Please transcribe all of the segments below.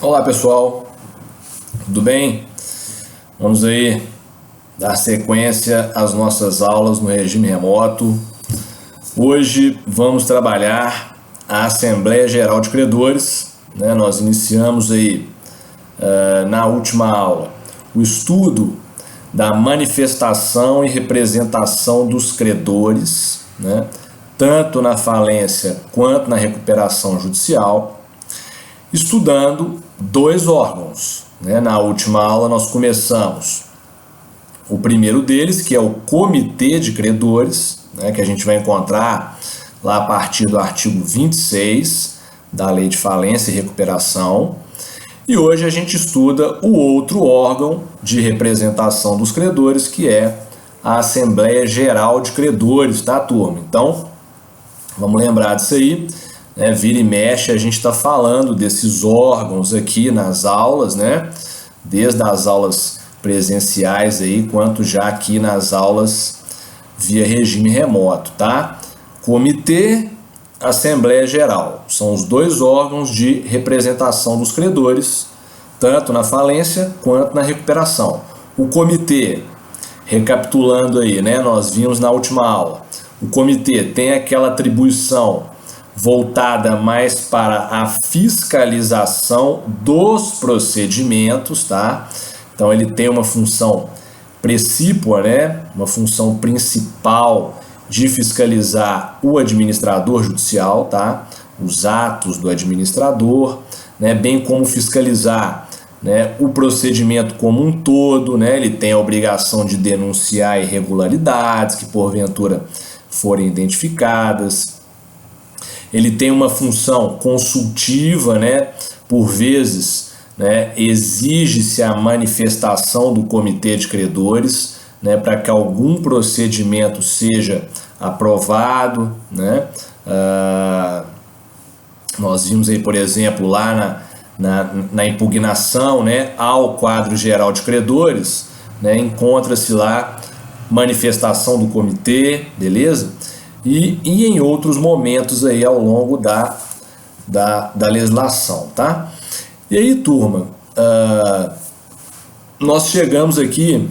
Olá pessoal, tudo bem? Vamos aí dar sequência às nossas aulas no regime remoto. Hoje vamos trabalhar a Assembleia Geral de Credores, né? Nós iniciamos aí na última aula o estudo da manifestação e representação dos credores, né? Tanto na falência quanto na recuperação judicial, estudando dois órgãos, né? Na última aula nós começamos o primeiro deles, que é o Comitê de Credores, né? Que a gente vai encontrar lá a partir do artigo 26 da Lei de Falência e Recuperação. E hoje a gente estuda o outro órgão de representação dos credores, que é a Assembleia Geral de Credores, tá, turma? Então, vamos lembrar disso aí, né? Vira e mexe, a gente está falando desses órgãos aqui nas aulas, né? Desde as aulas presenciais aí, quanto já aqui nas aulas via regime remoto, tá? Comitê, Assembleia Geral, são os dois órgãos de representação dos credores, tanto na falência quanto na recuperação. O comitê, recapitulando aí, né? Nós vimos na última aula, o comitê tem aquela atribuição voltada mais para a fiscalização dos procedimentos, tá? Então ele tem uma função precípua, né? Uma função principal de fiscalizar o administrador judicial, tá? Os atos do administrador, né? Bem como fiscalizar, né, o procedimento como um todo, né? Ele tem a obrigação de denunciar irregularidades que porventura forem identificadas. Ele tem uma função consultiva, né? Por vezes, né, exige-se a manifestação do comitê de credores, né, para que algum procedimento seja aprovado, né? Nós vimos aí, por exemplo, lá na impugnação, né, ao quadro geral de credores, né, encontra-se lá manifestação do comitê, beleza? E em outros momentos aí ao longo da legislação, tá? E aí, turma, nós chegamos aqui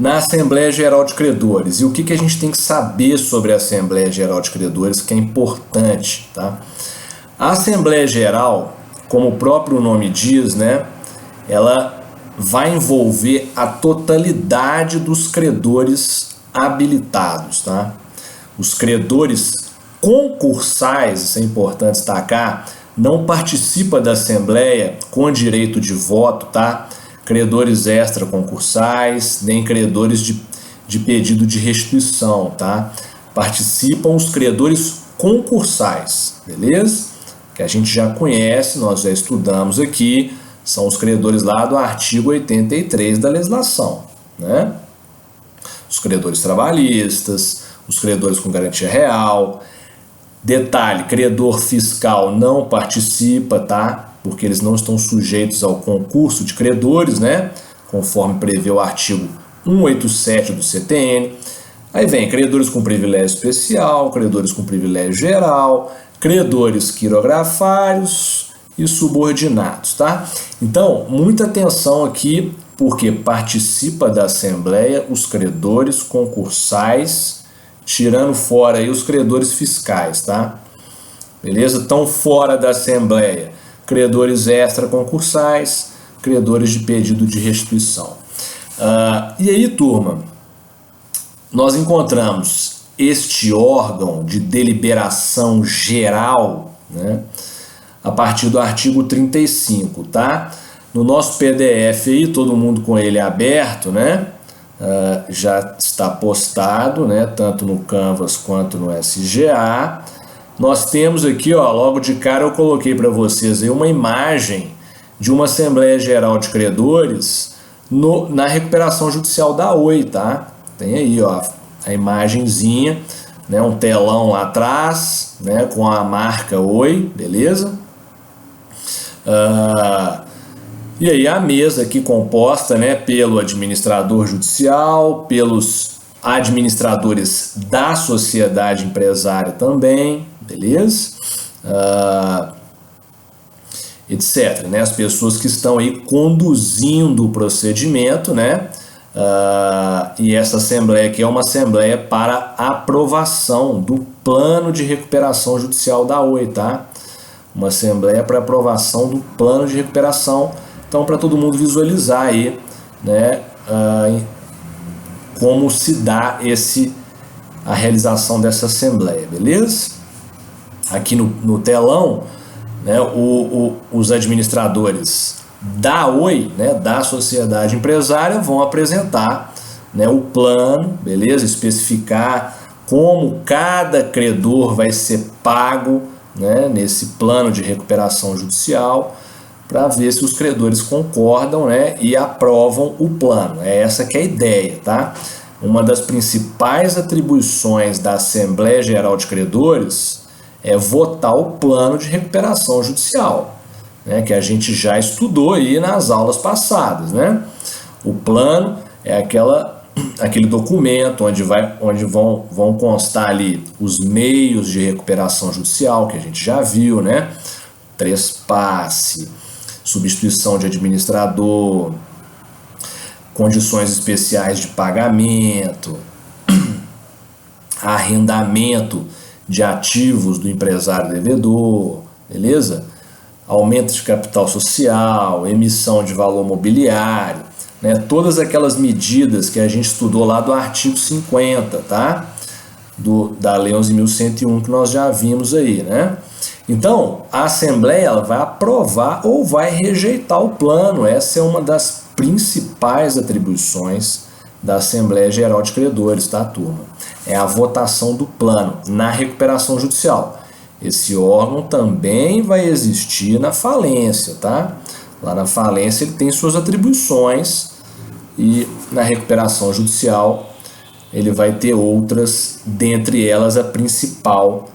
na Assembleia Geral de Credores. E o que a gente tem que saber sobre a Assembleia Geral de Credores, que é importante, tá? A Assembleia Geral, como o próprio nome diz, né, ela vai envolver a totalidade dos credores habilitados, tá? Os credores concursais, isso é importante destacar, não participa da Assembleia com direito de voto, tá? Credores extraconcursais, nem credores de pedido de restituição, tá? Participam os credores concursais, beleza? Que a gente já conhece, nós já estudamos aqui, são os credores lá do artigo 83 da legislação, né? Os credores trabalhistas, os credores com garantia real. Detalhe, credor fiscal não participa, tá? Porque eles não estão sujeitos ao concurso de credores, né? Conforme prevê o artigo 187 do CTN. Aí vem credores com privilégio especial, credores com privilégio geral, credores quirografários e subordinados, tá? Então, muita atenção aqui, porque participa da Assembleia os credores concursais, tirando fora aí os credores fiscais, tá? Beleza? Estão fora da Assembleia credores extraconcursais, credores de pedido de restituição. E aí, turma, nós encontramos este órgão de deliberação geral, né, a partir do artigo 35, tá? No nosso PDF aí, todo mundo com ele aberto, né? Já está postado, né? Tanto no Canvas quanto no SGA. Nós temos aqui, ó, logo de cara eu coloquei para vocês aí uma imagem de uma Assembleia Geral de Credores na recuperação judicial da Oi, tá? Tem aí, ó, a imagenzinha, né? Um telão lá atrás, né? Com a marca Oi, beleza? E aí a mesa aqui composta, né, pelo administrador judicial, pelos administradores da sociedade empresária também, beleza? Etc etc., né? As pessoas que estão aí conduzindo o procedimento, né? E essa assembleia aqui é uma assembleia para aprovação do plano de recuperação judicial da Oi, tá? Uma assembleia para aprovação do plano de recuperação. Então, para todo mundo visualizar aí, né, como se dá a realização dessa assembleia, beleza? Aqui no telão, né, os administradores da Oi, né, da sociedade empresária, vão apresentar, né, o plano, beleza? Especificar como cada credor vai ser pago, né, nesse plano de recuperação judicial, para ver se os credores concordam, né, e aprovam o plano. É essa que é a ideia, tá? Uma das principais atribuições da Assembleia Geral de Credores é votar o plano de recuperação judicial, né, que a gente já estudou aí nas aulas passadas, né? O plano é aquele documento onde vão constar ali os meios de recuperação judicial, que a gente já viu, né? Trespasse, substituição de administrador, condições especiais de pagamento, arrendamento de ativos do empresário devedor, beleza? Aumento de capital social, emissão de valor mobiliário, né? Todas aquelas medidas que a gente estudou lá do artigo 50, tá? Da Lei 11.101 que nós já vimos aí, né? Então, a Assembleia ela vai aprovar ou vai rejeitar o plano. Essa é uma das principais atribuições da Assembleia Geral de Credores, tá, turma? É a votação do plano na recuperação judicial. Esse órgão também vai existir na falência, tá? Lá na falência ele tem suas atribuições e na recuperação judicial ele vai ter outras, dentre elas a principal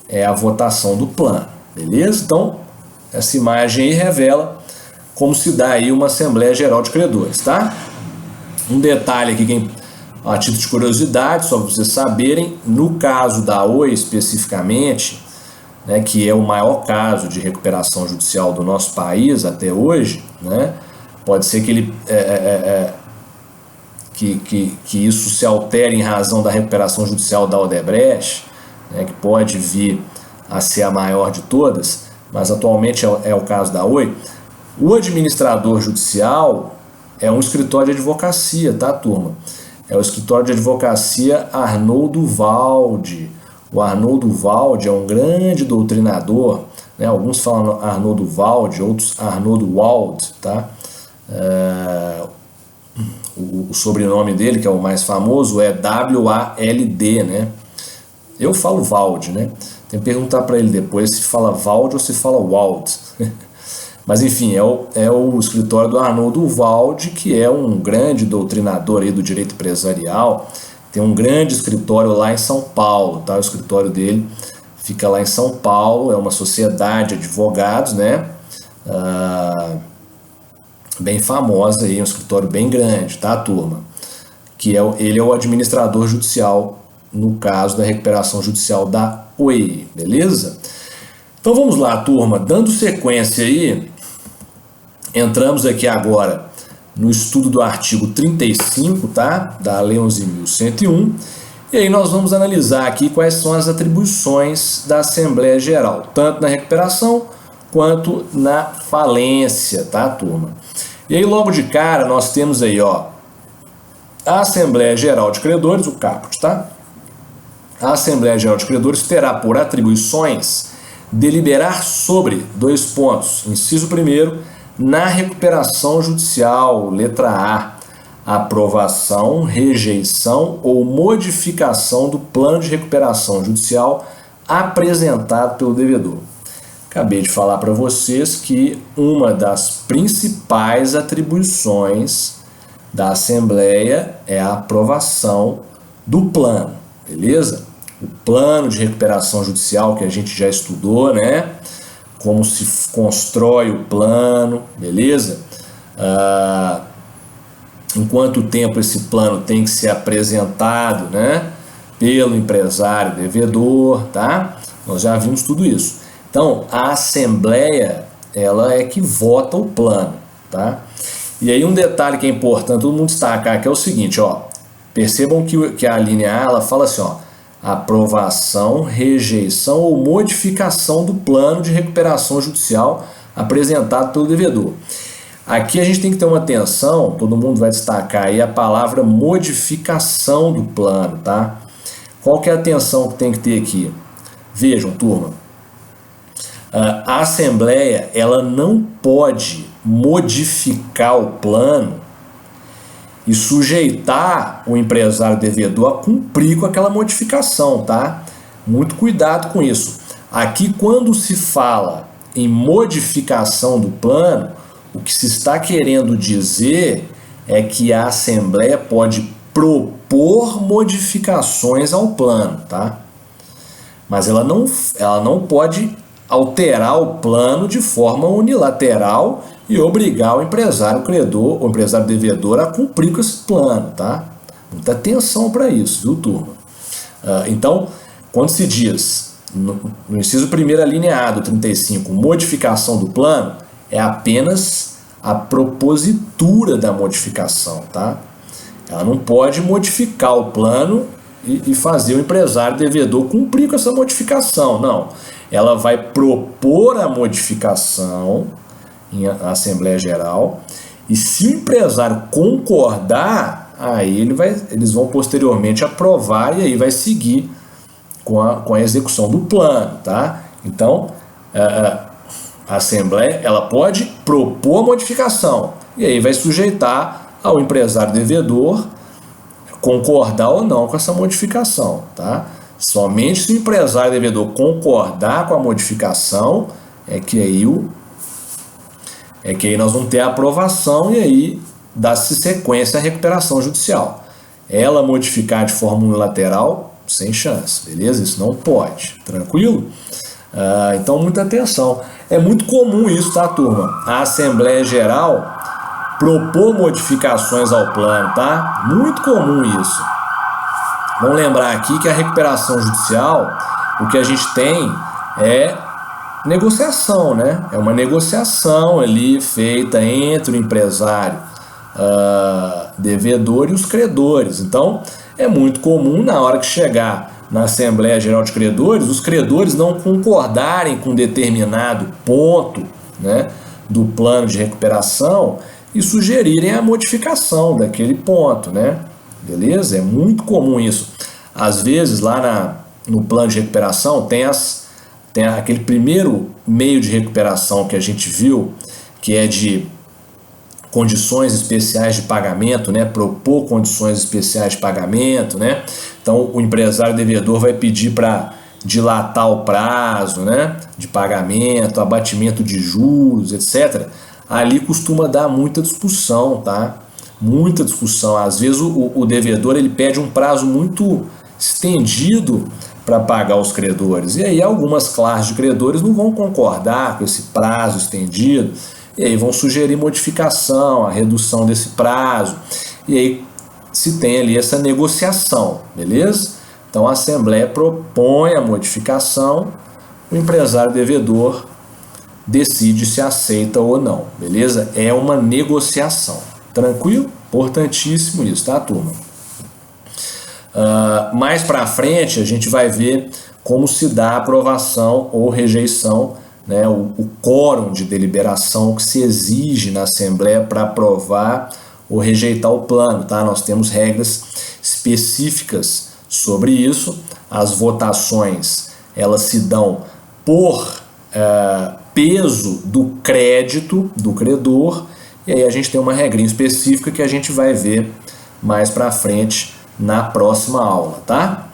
é a votação do plano, beleza? Então, essa imagem aí revela como se dá aí uma Assembleia Geral de Credores, tá? Um detalhe aqui, a título de curiosidade, só para vocês saberem, no caso da Oi especificamente, né, que é o maior caso de recuperação judicial do nosso país até hoje, né, pode ser que isso se altere em razão da recuperação judicial da Odebrecht, né, que pode vir a ser a maior de todas, mas atualmente é o caso da Oi. O administrador judicial é um escritório de advocacia, tá, turma? É o escritório de advocacia Arnoldo Valde. O Arnoldo Valde é um grande doutrinador, né? Alguns falam Arnoldo Valde, outros Arnoldo Wald, tá? O sobrenome dele, que é o mais famoso, é W-A-L-D, né? Eu falo Valde, né? Tem que perguntar para ele depois se fala Valde ou se fala Wald. Mas enfim, é o escritório do Arnoldo Valde, que é um grande doutrinador aí do direito empresarial. Tem um grande escritório lá em São Paulo, tá? O escritório dele fica lá em São Paulo, é uma sociedade de advogados, né? Bem famosa aí, um escritório bem grande, tá, turma? Ele é o administrador judicial, no caso da recuperação judicial da Oi, beleza? Então vamos lá, turma, dando sequência aí, entramos aqui agora no estudo do artigo 35, tá? Da Lei 11.101, e aí nós vamos analisar aqui quais são as atribuições da Assembleia Geral, tanto na recuperação quanto na falência, tá, turma? E aí logo de cara nós temos aí, ó, a Assembleia Geral de Credores, o caput, tá? A Assembleia Geral de Credores terá por atribuições deliberar sobre, dois pontos, inciso 1º, na recuperação judicial, letra A, aprovação, rejeição ou modificação do plano de recuperação judicial apresentado pelo devedor. Acabei de falar para vocês que uma das principais atribuições da Assembleia é a aprovação do plano, beleza? O plano de recuperação judicial que a gente já estudou, né? Como se constrói o plano, beleza? Em quanto tempo esse plano tem que ser apresentado, né? Pelo empresário devedor, tá? Nós já vimos tudo isso. Então, a Assembleia, ela é que vota o plano, tá? E aí um detalhe que é importante todo mundo destacar que é o seguinte, ó, percebam que a linha A ela fala assim, ó, aprovação, rejeição ou modificação do plano de recuperação judicial apresentado pelo devedor. Aqui a gente tem que ter uma atenção, todo mundo vai destacar aí a palavra modificação do plano, tá? Qual que é a atenção que tem que ter aqui? Vejam, turma, a Assembleia ela não pode modificar o plano e sujeitar o empresário devedor a cumprir com aquela modificação, tá? Muito cuidado com isso. Aqui, quando se fala em modificação do plano, o que se está querendo dizer é que a Assembleia pode propor modificações ao plano, tá? Mas ela não pode alterar o plano de forma unilateral e obrigar o empresário credor, o empresário devedor a cumprir com esse plano, tá? Muita atenção para isso, viu, turma? Então, quando se diz no inciso 1ª linha A do 35, modificação do plano, é apenas a propositura da modificação, tá? Ela não pode modificar o plano e fazer o empresário devedor cumprir com essa modificação, não. Ela vai propor a modificação em Assembleia Geral e se o empresário concordar, aí eles vão posteriormente aprovar e aí vai seguir com a execução do plano, tá? Então, a Assembleia ela pode propor a modificação e aí vai sujeitar ao empresário devedor concordar ou não com essa modificação, tá? Somente se o empresário devedor concordar com a modificação é que aí nós vamos ter a aprovação e aí dá-se sequência à recuperação judicial. Ela modificar de forma unilateral, sem chance, beleza? Isso não pode, tranquilo? Então, muita atenção. É muito comum isso, tá, turma? A Assembleia Geral propor modificações ao plano, tá? Muito comum isso. Vamos lembrar aqui que a recuperação judicial, o que a gente tem é negociação, né? É uma negociação ali feita entre o empresário devedor e os credores. Então, é muito comum na hora que chegar na Assembleia Geral de Credores, os credores não concordarem com determinado ponto, né, do plano de recuperação e sugerirem a modificação daquele ponto, né? Beleza? É muito comum isso. Às vezes, lá no plano de recuperação, tem aquele primeiro meio de recuperação que a gente viu, que é de condições especiais de pagamento, né? Propor condições especiais de pagamento, né? Então, o empresário devedor vai pedir para dilatar o prazo, né, de pagamento, abatimento de juros, etc. Ali costuma dar muita discussão, tá? Muita discussão. Às vezes o devedor ele pede um prazo muito estendido para pagar os credores. E aí algumas classes de credores não vão concordar com esse prazo estendido. E aí vão sugerir modificação, a redução desse prazo. E aí se tem ali essa negociação, beleza? Então a Assembleia propõe a modificação, o empresário devedor decide se aceita ou não, beleza? É uma negociação, tranquilo? Importantíssimo isso, tá, turma? Mais para frente a gente vai ver como se dá a aprovação ou rejeição, né, o quórum de deliberação que se exige na Assembleia para aprovar ou rejeitar o plano, tá? Nós temos regras específicas sobre isso. As votações elas se dão por peso do crédito do credor e aí a gente tem uma regrinha específica que a gente vai ver mais para frente na próxima aula, tá?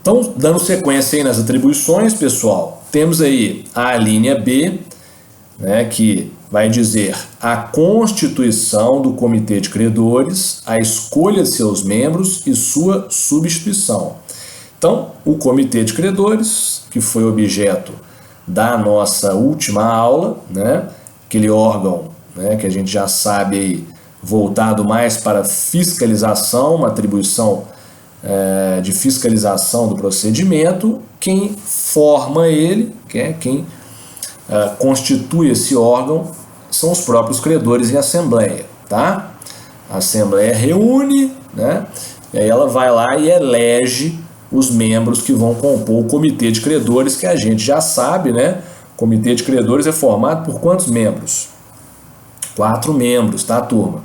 Então, dando sequência aí nas atribuições, pessoal, temos aí a linha B, né, que vai dizer a constituição do comitê de credores, a escolha de seus membros e sua substituição. Então, o comitê de credores, que foi objeto da nossa última aula, né, aquele órgão, né, que a gente já sabe aí, voltado mais para fiscalização, uma atribuição de fiscalização do procedimento, quem forma ele, quem constitui esse órgão são os próprios credores em assembleia, tá? A assembleia reúne, né? E aí ela vai lá e elege os membros que vão compor o comitê de credores, que a gente já sabe, né? O comitê de credores é formado por quantos membros? 4 membros, tá, turma?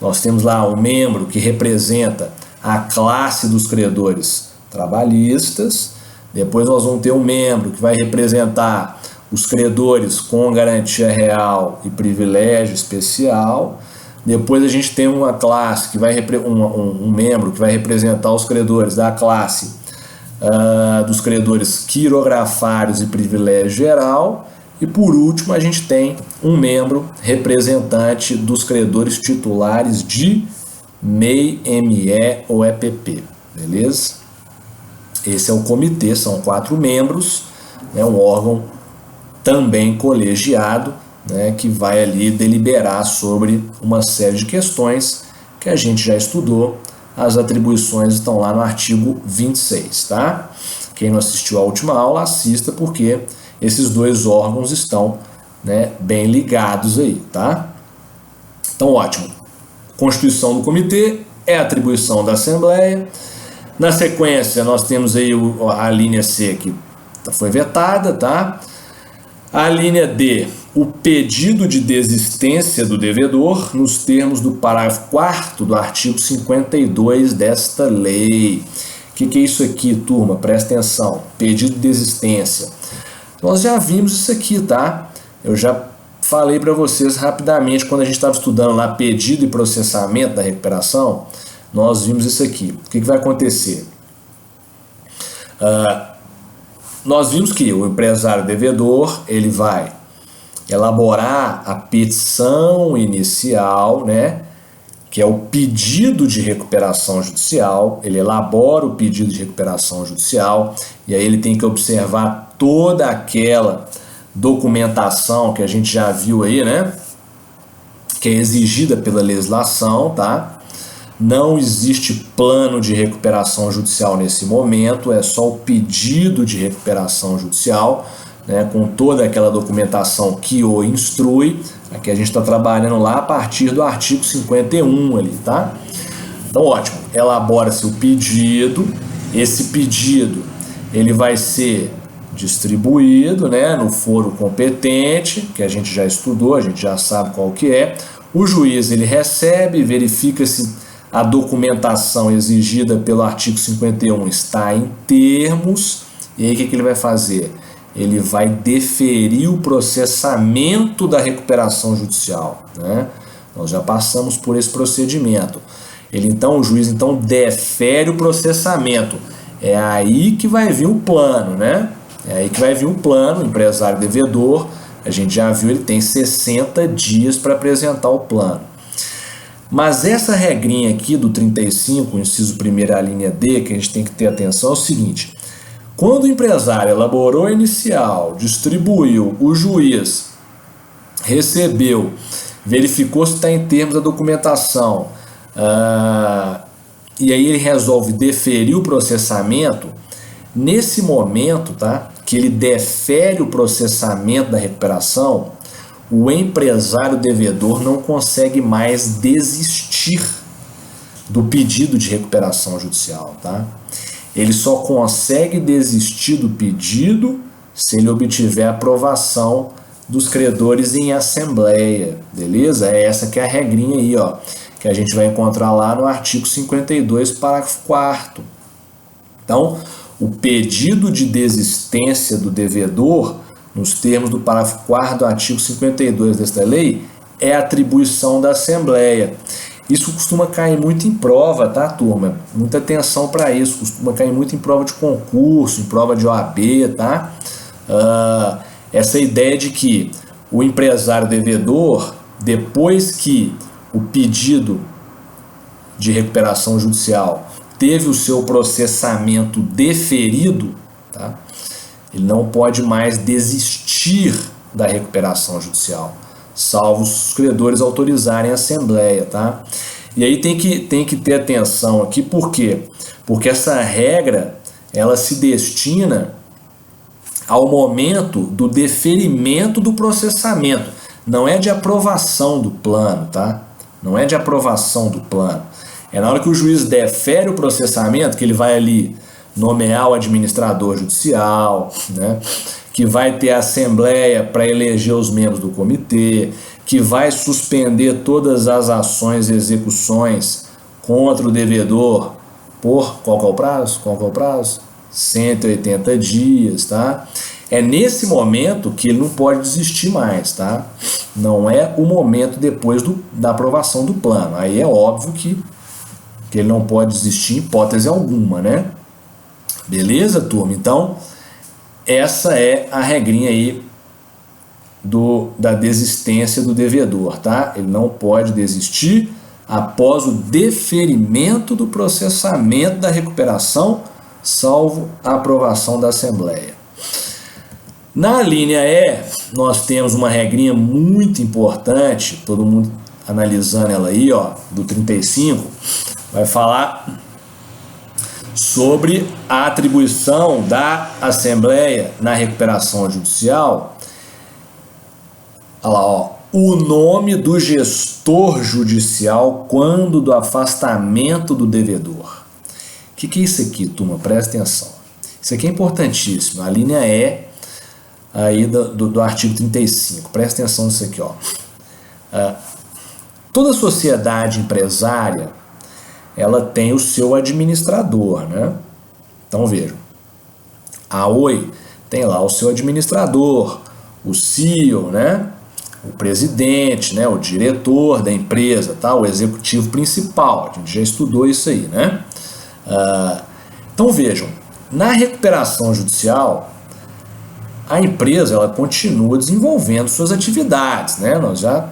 Nós temos lá um membro que representa a classe dos credores trabalhistas. Depois nós vamos ter um membro que vai representar os credores com garantia real e privilégio especial. Depois a gente tem uma classe que vai um membro que vai representar os credores da classe dos credores quirografários e privilégio geral. E por último a gente tem um membro representante dos credores titulares de MEI, ME ou EPP, beleza? Esse é o comitê, são 4 membros, né, um órgão também colegiado, né, que vai ali deliberar sobre uma série de questões que a gente já estudou. As atribuições estão lá no artigo 26, tá? Quem não assistiu à última aula, assista, porque esses 2 órgãos estão, né, bem ligados aí, tá? Então, ótimo. Constituição do comitê é atribuição da Assembleia. Na sequência, nós temos aí a linha C que foi vetada, tá? A linha D, o pedido de desistência do devedor nos termos do parágrafo 4º do artigo 52 desta lei. O que é isso aqui, turma? Presta atenção. Pedido de desistência. Nós já vimos isso aqui, tá? Eu já falei para vocês rapidamente quando a gente estava estudando lá pedido e processamento da recuperação. Nós vimos isso aqui. O que vai acontecer? Nós vimos que o empresário devedor ele vai elaborar a petição inicial, né? Que é o pedido de recuperação judicial. Ele elabora o pedido de recuperação judicial e aí ele tem que observar toda aquela documentação que a gente já viu aí, né? Que é exigida pela legislação, tá? Não existe plano de recuperação judicial nesse momento, é só o pedido de recuperação judicial, né, com toda aquela documentação que o instrui. Aqui a gente está trabalhando lá a partir do artigo 51 ali, tá? Então, ótimo, elabora-se o pedido, esse pedido ele vai ser distribuído, né, no foro competente, que a gente já estudou, a gente já sabe qual que é. O juiz ele recebe, verifica se a documentação exigida pelo artigo 51 está em termos, e aí o que ele vai fazer? Ele vai deferir o processamento da recuperação judicial, né? Nós já passamos por esse procedimento. O juiz então defere o processamento. É aí que vai vir o plano, né? É aí que vai vir o plano, o empresário devedor, a gente já viu, ele tem 60 dias para apresentar o plano. Mas essa regrinha aqui do 35, inciso 1º, a linha D, que a gente tem que ter atenção é o seguinte: quando o empresário elaborou a inicial, distribuiu, o juiz recebeu, verificou se está em termos da documentação, e aí ele resolve deferir o processamento, nesse momento, tá, que ele defere o processamento da recuperação, o empresário devedor não consegue mais desistir do pedido de recuperação judicial, tá? Ele só consegue desistir do pedido se ele obtiver a aprovação dos credores em assembleia, beleza? É essa que é a regrinha aí, ó, que a gente vai encontrar lá no artigo 52, parágrafo 4º. Então, o pedido de desistência do devedor, nos termos do parágrafo 4º do artigo 52 desta lei, é atribuição da Assembleia. Isso costuma cair muito em prova, tá, turma? Muita atenção para isso, costuma cair muito em prova de concurso, em prova de OAB, tá? Essa ideia de que o empresário devedor, depois que o pedido de recuperação judicial teve o seu processamento deferido, tá? Ele não pode mais desistir da recuperação judicial, salvo os credores autorizarem a assembleia, tá? E aí tem que ter atenção aqui, por quê? Porque essa regra, ela se destina ao momento do deferimento do processamento. Não é de aprovação do plano, tá? Não é de aprovação do plano. É na hora que o juiz defere o processamento que ele vai ali nomear o administrador judicial, né? Que vai ter a assembleia para eleger os membros do comitê, que vai suspender todas as ações e execuções contra o devedor por qual que é o prazo? Qual que é o prazo? 180 dias, tá? É nesse momento que ele não pode desistir mais, tá? Não é o momento depois da aprovação do plano. Aí é óbvio que ele não pode desistir em hipótese alguma, né? Beleza, turma? Então, essa é a regrinha aí da desistência do devedor, tá? Ele não pode desistir após o deferimento do processamento da recuperação, salvo a aprovação da Assembleia. Na linha E, nós temos uma regrinha muito importante, todo mundo analisando ela aí, ó, do 35, vai falar sobre a atribuição da Assembleia na recuperação judicial. Olha lá, ó, o nome do gestor judicial quando do afastamento do devedor. O que é isso aqui, turma? Presta atenção. Isso aqui é importantíssimo. A linha E aí do artigo 35. Presta atenção nisso aqui, ó. Toda sociedade empresária, ela tem o seu administrador, né? Então vejam, a Oi tem lá o seu administrador, o CEO, né? O presidente, né? O diretor da empresa, tá? O executivo principal. A gente já estudou isso aí, né? Então vejam, na recuperação judicial, a empresa ela continua desenvolvendo suas atividades, né? Nós já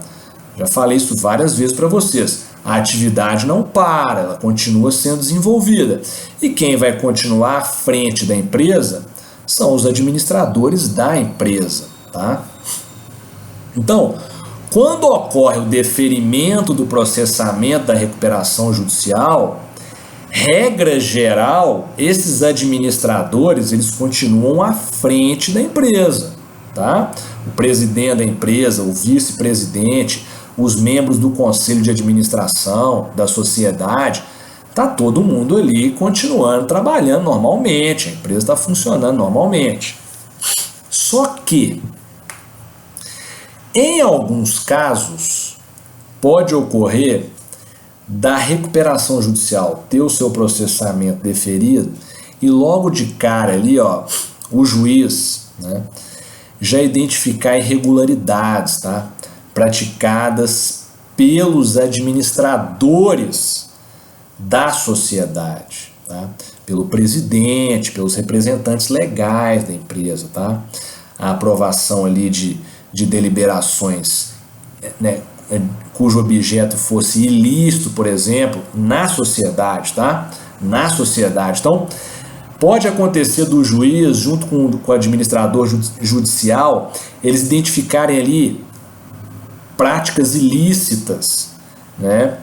falei isso várias vezes para vocês. A atividade não para, ela continua sendo desenvolvida. E quem vai continuar à frente da empresa são os administradores da empresa, tá? Então, quando ocorre o deferimento do processamento da recuperação judicial, regra geral, esses administradores eles continuam à frente da empresa, tá? O presidente da empresa, o vice-presidente, os membros do conselho de administração, da sociedade, tá todo mundo ali continuando trabalhando normalmente, a empresa está funcionando normalmente. Só que, em alguns casos, pode ocorrer da recuperação judicial ter o seu processamento deferido e logo de cara ali, ó, o juiz, né, já identificar irregularidades, tá, praticadas pelos administradores da sociedade, tá, pelo presidente, pelos representantes legais da empresa, tá, a aprovação ali de deliberações, né, cujo objeto fosse ilícito, por exemplo, na sociedade, tá? Na sociedade. Então, pode acontecer do juiz, junto com o administrador judicial, eles identificarem ali práticas ilícitas, né?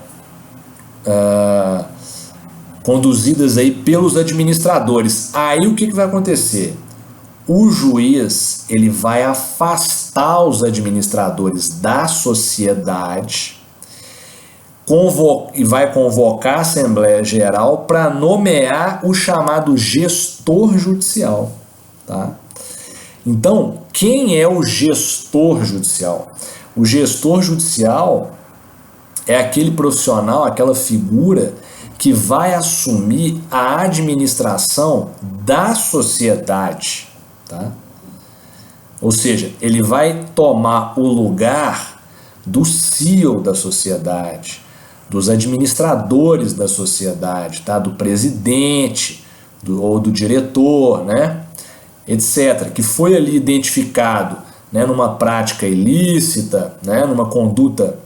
Conduzidas aí pelos administradores. Aí o que vai acontecer? O juiz ele vai afastar os administradores da sociedade e vai convocar a Assembleia Geral para nomear o chamado gestor judicial, tá? Então, quem é o gestor judicial? O gestor judicial é aquele profissional, aquela figura que vai assumir a administração da sociedade, tá? Ou seja, ele vai tomar o lugar do CEO da sociedade, dos administradores da sociedade, tá? Do presidente ou do diretor, né? Etc., que foi ali identificado, né, numa prática ilícita, né, numa conduta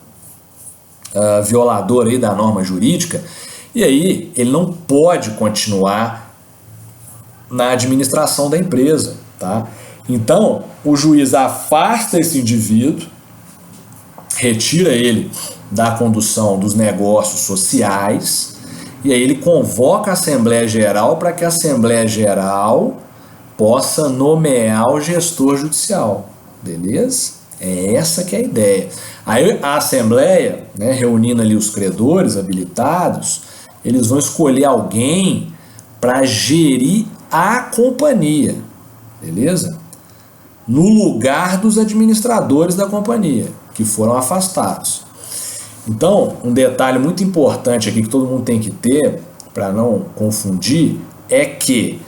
violadora aí da norma jurídica, e aí ele não pode continuar na administração da empresa, tá? Então, o juiz afasta esse indivíduo, retira ele da condução dos negócios sociais, e aí ele convoca a Assembleia Geral para que a Assembleia Geral possa nomear o gestor judicial, beleza? É essa que é a ideia. Aí a Assembleia, né, reunindo ali os credores habilitados, eles vão escolher alguém para gerir a companhia, beleza? No lugar dos administradores da companhia, que foram afastados. Então, um detalhe muito importante aqui que todo mundo tem que ter, para não confundir, é que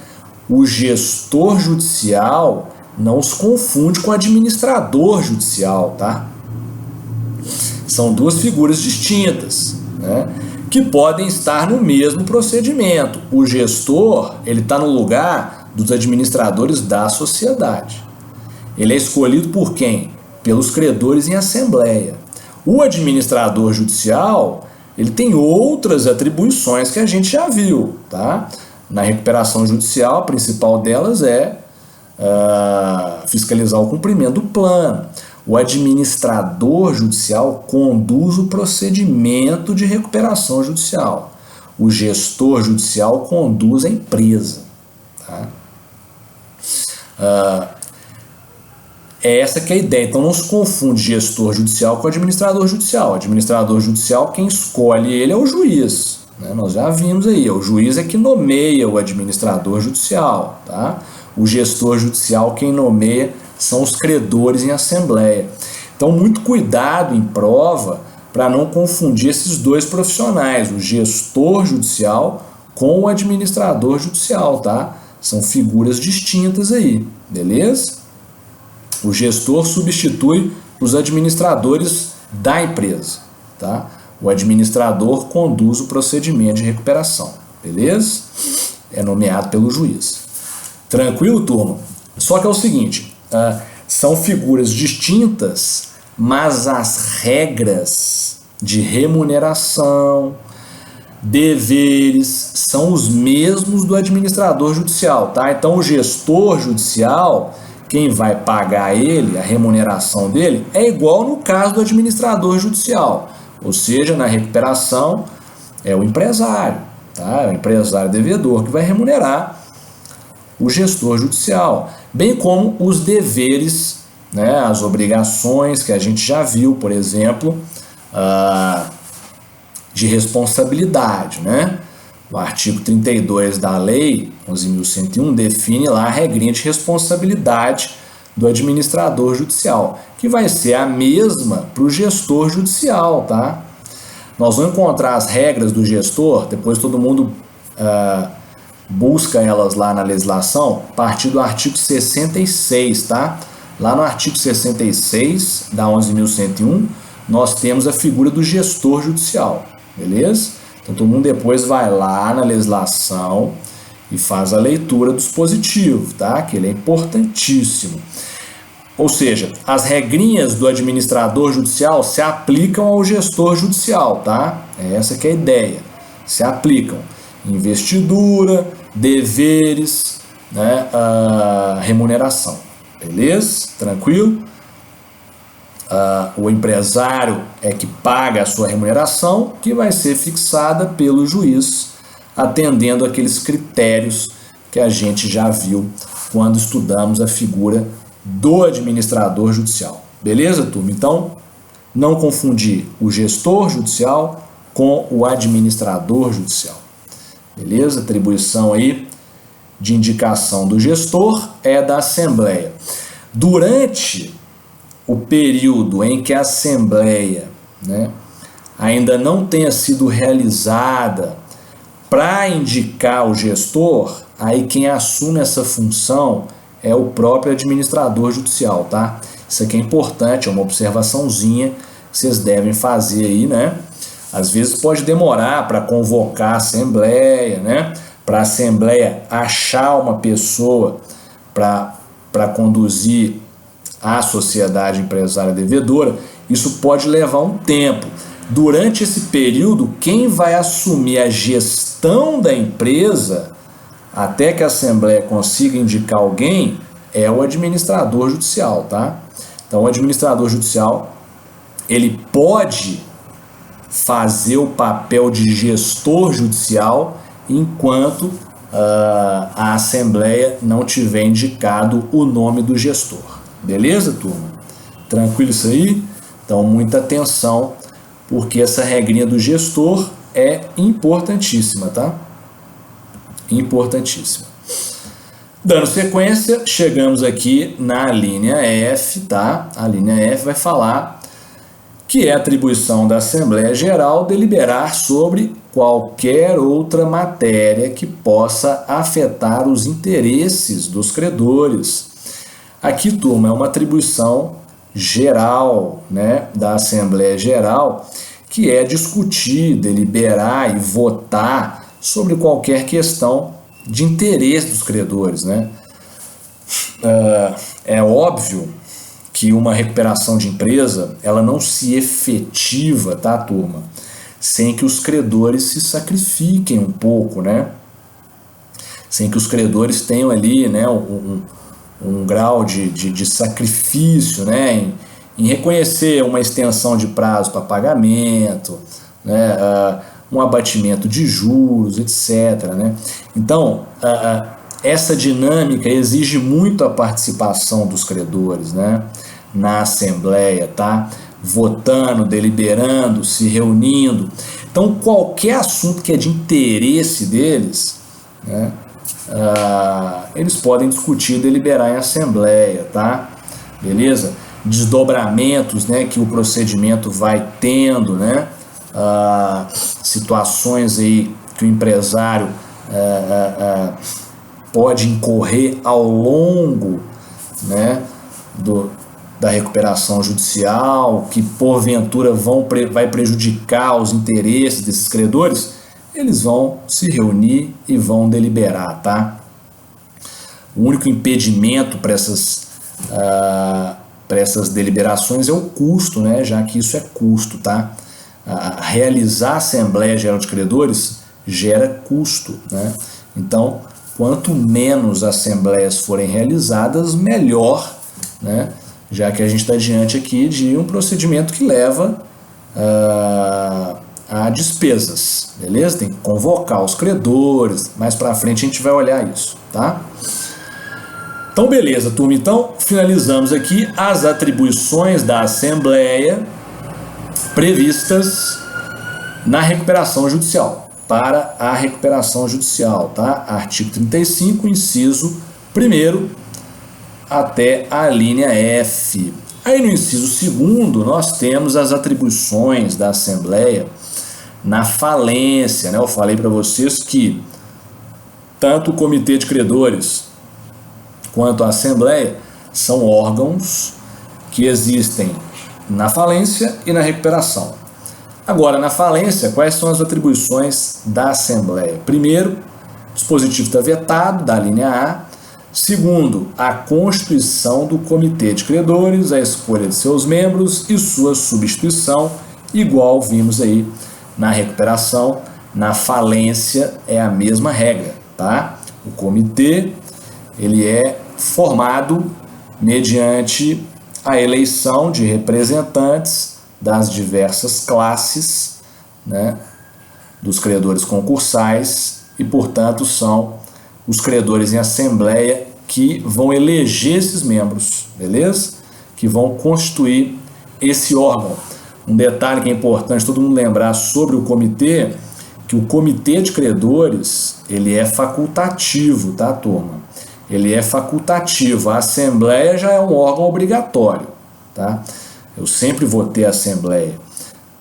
o gestor judicial não se confunde com o administrador judicial, tá? São duas figuras distintas, né, que podem estar no mesmo procedimento. O gestor, ele está no lugar dos administradores da sociedade. Ele é escolhido por quem? Pelos credores em assembleia. O administrador judicial, ele tem outras atribuições que a gente já viu, tá? Na recuperação judicial, a principal delas é fiscalizar o cumprimento do plano. O administrador judicial conduz o procedimento de recuperação judicial. O gestor judicial conduz a empresa. Tá? É essa que é a ideia. Então não se confunde gestor judicial com administrador judicial. O administrador judicial, quem escolhe ele é o juiz. Né? Nós já vimos aí, o juiz é que nomeia o administrador judicial. Tá? O gestor judicial, quem nomeia, são os credores em assembleia. Então, muito cuidado em prova para não confundir esses dois profissionais, o gestor judicial com o administrador judicial, tá? São figuras distintas aí, beleza? O gestor substitui os administradores da empresa, tá? O administrador conduz o procedimento de recuperação, beleza? É nomeado pelo juiz. Tranquilo, turma? Só que é o seguinte, são figuras distintas, mas as regras de remuneração, deveres, são os mesmos do administrador judicial, tá? Então o gestor judicial, quem vai pagar ele, a remuneração dele, é igual no caso do administrador judicial, ou seja, na recuperação é o empresário, tá? É o empresário devedor que vai remunerar o gestor judicial, bem como os deveres, né, as obrigações que a gente já viu, por exemplo, de responsabilidade, né? O artigo 32 da lei 11.101 define lá a regrinha de responsabilidade do administrador judicial, que vai ser a mesma para o gestor judicial, tá? Nós vamos encontrar as regras do gestor, depois todo mundo busca elas lá na legislação, a partir do artigo 66, tá? Lá no artigo 66 da 11.101, nós temos a figura do gestor judicial, beleza? Então todo mundo depois vai lá na legislação e faz a leitura do dispositivo, tá? Que ele é importantíssimo. Ou seja, as regrinhas do administrador judicial se aplicam ao gestor judicial, tá? É essa que é a ideia. Se aplicam. Investidura, deveres, né, remuneração. Beleza? Tranquilo? O empresário é que paga a sua remuneração, que vai ser fixada pelo juiz, atendendo aqueles critérios que a gente já viu quando estudamos a figura do administrador judicial. Beleza, turma? Então, não confundir o gestor judicial com o administrador judicial. Beleza? Atribuição aí de indicação do gestor é da Assembleia. Durante o período em que a Assembleia, né, ainda não tenha sido realizada para indicar o gestor, aí quem assume essa função é o próprio administrador judicial, tá? Isso aqui é importante, é uma observaçãozinha que vocês devem fazer aí, né? Às vezes pode demorar para convocar a Assembleia, né? Para a Assembleia achar uma pessoa para conduzir a sociedade empresária devedora, isso pode levar um tempo. Durante esse período, quem vai assumir a gestão da empresa, até que a Assembleia consiga indicar alguém, é o administrador judicial, tá? Então, o administrador judicial, ele pode fazer o papel de gestor judicial enquanto a Assembleia não tiver indicado o nome do gestor. Beleza, turma? Tranquilo isso aí? Então, muita atenção, porque essa regrinha do gestor é importantíssima, tá? Importantíssima. Dando sequência, chegamos aqui na linha F, tá? A linha F vai falar que é atribuição da Assembleia Geral deliberar sobre qualquer outra matéria que possa afetar os interesses dos credores. Aqui, turma, é uma atribuição geral, né, da Assembleia Geral, que é discutir, deliberar e votar sobre qualquer questão de interesse dos credores, né? É óbvio que uma recuperação de empresa, ela não se efetiva, tá, turma? Sem que os credores se sacrifiquem um pouco, né? Sem que os credores tenham ali, né, um grau de sacrifício, né, em reconhecer uma extensão de prazo para pagamento, né, um abatimento de juros, etc., né? Então, essa dinâmica exige muito a participação dos credores, né, na Assembleia, tá? Votando, deliberando, se reunindo. Então, qualquer assunto que é de interesse deles, né, eles podem discutir e deliberar em Assembleia, tá? Beleza? Desdobramentos, né, que o procedimento vai tendo, né? Situações aí que o empresário pode incorrer ao longo, né, da recuperação judicial, que porventura vai prejudicar os interesses desses credores, eles vão se reunir e vão deliberar, tá? O único impedimento para essas deliberações é o custo, né? Já que isso é custo, tá? Realizar a Assembleia Geral de Credores gera custo, né? Então, quanto menos assembleias forem realizadas, melhor, né? Já que a gente está diante aqui de um procedimento que leva a despesas, beleza? Tem que convocar os credores, mais para frente a gente vai olhar isso, tá? Então, beleza, turma. Então, finalizamos aqui as atribuições da Assembleia previstas na recuperação judicial, para a recuperação judicial, tá? Artigo 35, inciso 1º, até a linha F. Aí no inciso 2º, nós temos as atribuições da Assembleia na falência, né? Eu falei para vocês que tanto o Comitê de Credores quanto a Assembleia são órgãos que existem na falência e na recuperação. Agora, na falência, quais são as atribuições da Assembleia? Primeiro, o dispositivo está vetado, da linha A. Segundo, a constituição do Comitê de Credores, a escolha de seus membros e sua substituição, igual vimos aí na recuperação. Na falência é a mesma regra, tá? O comitê, ele é formado mediante a eleição de representantes das diversas classes, né, dos credores concursais e, portanto, são os credores em assembleia que vão eleger esses membros, beleza? Que vão constituir esse órgão. Um detalhe que é importante todo mundo lembrar sobre o comitê, que o comitê de credores, ele é facultativo, tá, turma? Ele é facultativo. A assembleia já é um órgão obrigatório, tá? Eu sempre vou ter assembleia.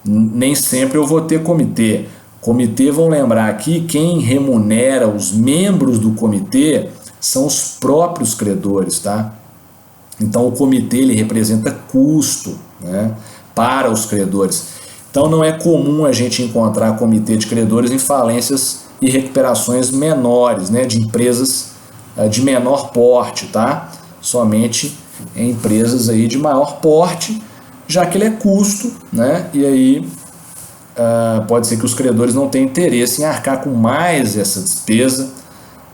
Nem sempre eu vou ter comitê. Comitê, vão lembrar aqui, quem remunera os membros do comitê são os próprios credores, tá? Então o comitê, ele representa custo, né, para os credores. Então não é comum a gente encontrar comitê de credores em falências e recuperações menores, né, de empresas de menor porte, tá? Somente em empresas aí de maior porte, já que ele é custo, né? E aí pode ser que os credores não tenham interesse em arcar com mais essa despesa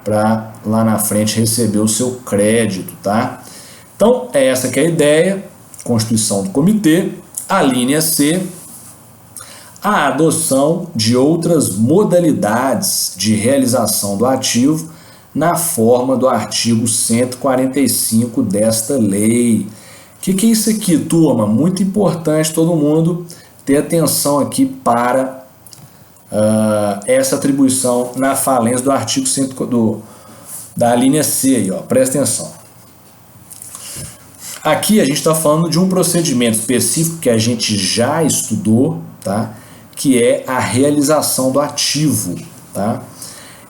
para lá na frente receber o seu crédito, tá? Então, essa que é a ideia, constituição do comitê. A linha C, a adoção de outras modalidades de realização do ativo na forma do artigo 145 desta lei. O que é isso aqui, turma? Muito importante todo mundo ter atenção aqui para essa atribuição na falência do artigo da linha C. Aí, ó, presta atenção. Aqui a gente está falando de um procedimento específico que a gente já estudou, tá? Que é a realização do ativo. Tá?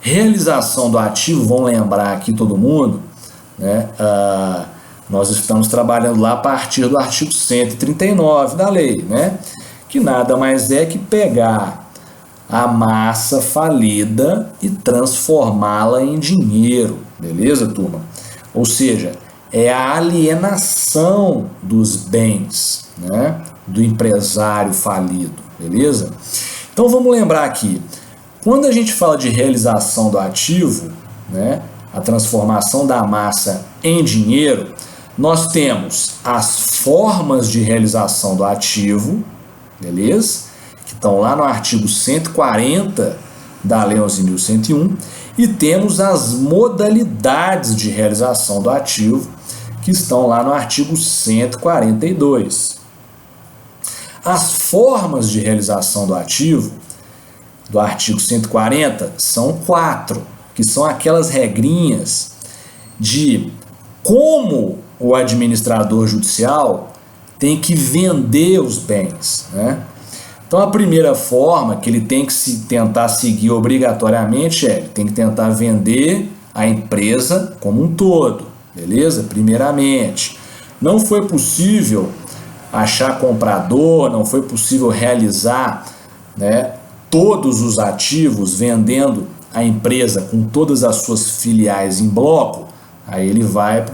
Realização do ativo, vamos lembrar aqui todo mundo, né? Nós estamos trabalhando lá a partir do artigo 139 da lei, né? Que nada mais é que pegar a massa falida e transformá-la em dinheiro, beleza, turma? Ou seja, é a alienação dos bens, né, do empresário falido, beleza? Então vamos lembrar aqui, quando a gente fala de realização do ativo, né, a transformação da massa em dinheiro, nós temos as formas de realização do ativo, beleza? Que estão lá no artigo 140 da Lei 11.101, e temos as modalidades de realização do ativo, que estão lá no artigo 142. As formas de realização do ativo, do artigo 140, são 4, que são aquelas regrinhas de como o administrador judicial tem que vender os bens, né? Então a primeira forma que ele tem que tentar seguir obrigatoriamente ele tem que tentar vender a empresa como um todo, beleza? Primeiramente, não foi possível achar comprador, não foi possível realizar, né, todos os ativos vendendo a empresa com todas as suas filiais em bloco, aí ele vai